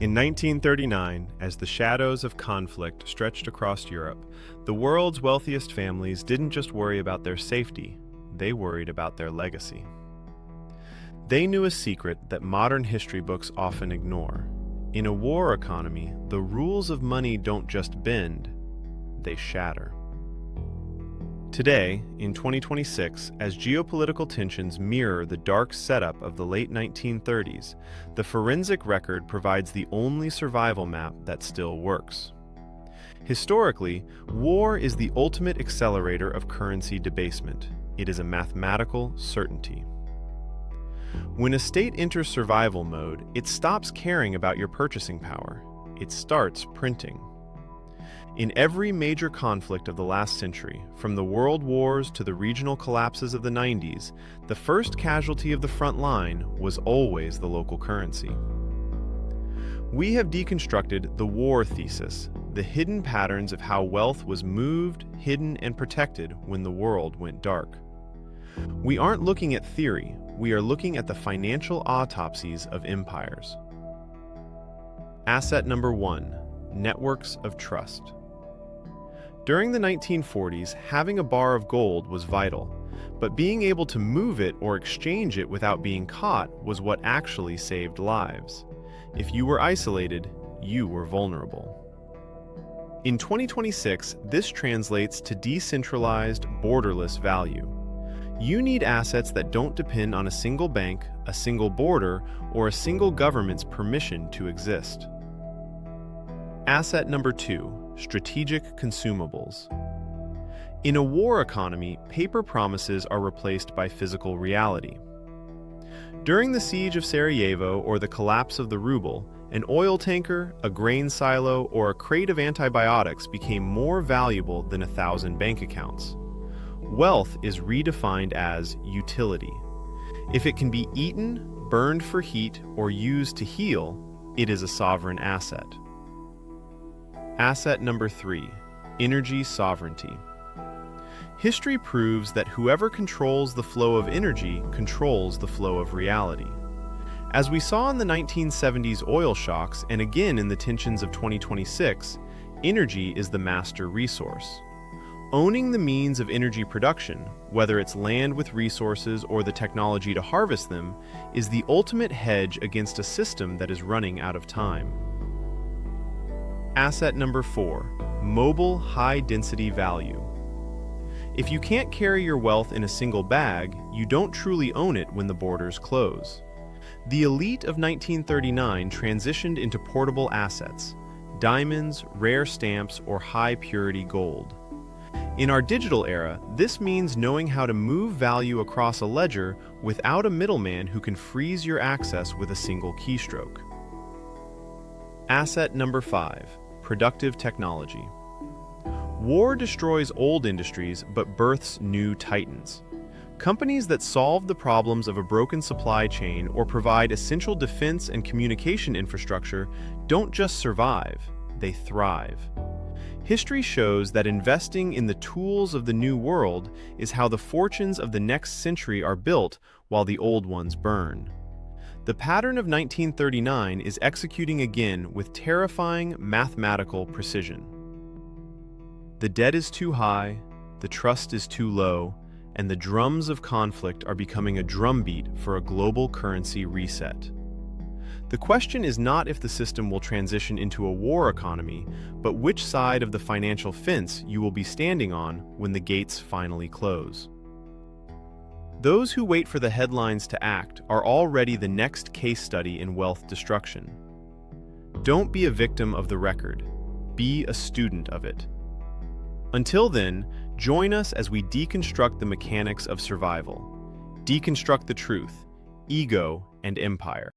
In 1939, as the shadows of conflict stretched across Europe, the world's wealthiest families didn't just worry about their safety, they worried about their legacy. They knew a secret that modern history books often ignore. In a war economy, the rules of money don't just bend, they shatter. Today, in 2026, as geopolitical tensions mirror the dark setup of the late 1930s, the forensic record provides the only survival map that still works. Historically, war is the ultimate accelerator of currency debasement. It is a mathematical certainty. When a state enters survival mode, it stops caring about your purchasing power. It starts printing. In every major conflict of the last century, from the world wars to the regional collapses of the 90s, the first casualty of the front line was always the local currency. We have deconstructed the war thesis, the hidden patterns of how wealth was moved, hidden, and protected when the world went dark. We aren't looking at theory, we are looking at the financial autopsies of empires. Asset number 1, networks of trust. During the 1940s, having a bar of gold was vital, but being able to move it or exchange it without being caught was what actually saved lives. If you were isolated, you were vulnerable. In 2026, this translates to decentralized, borderless value. You need assets that don't depend on a single bank, a single border, or a single government's permission to exist. Asset number 2, strategic consumables. In a war economy, paper promises are replaced by physical reality. During the siege of Sarajevo or the collapse of the ruble, an oil tanker, a grain silo, or a crate of antibiotics became more valuable than 1,000 bank accounts. Wealth is redefined as utility. If it can be eaten, burned for heat, or used to heal, it is a sovereign asset. Asset number 3, energy sovereignty. History proves that whoever controls the flow of energy controls the flow of reality. As we saw in the 1970s oil shocks and again in the tensions of 2026, energy is the master resource. Owning the means of energy production, whether it's land with resources or the technology to harvest them, is the ultimate hedge against a system that is running out of time. Asset number 4, mobile high-density value. If you can't carry your wealth in a single bag, you don't truly own it when the borders close. The elite of 1939 transitioned into portable assets, diamonds, rare stamps, or high-purity gold. In our digital era, this means knowing how to move value across a ledger without a middleman who can freeze your access with a single keystroke. Asset number 5, productive technology. War destroys old industries but births new titans. Companies that solve the problems of a broken supply chain or provide essential defense and communication infrastructure don't just survive, they thrive. History shows that investing in the tools of the new world is how the fortunes of the next century are built while the old ones burn. The pattern of 1939 is executing again with terrifying mathematical precision. The debt is too high, the trust is too low, and the drums of conflict are becoming a drumbeat for a global currency reset. The question is not if the system will transition into a war economy, but which side of the financial fence you will be standing on when the gates finally close. Those who wait for the headlines to act are already the next case study in wealth destruction. Don't be a victim of the record. Be a student of it. Until then, join us as we deconstruct the mechanics of survival. Deconstruct the truth, ego, and empire.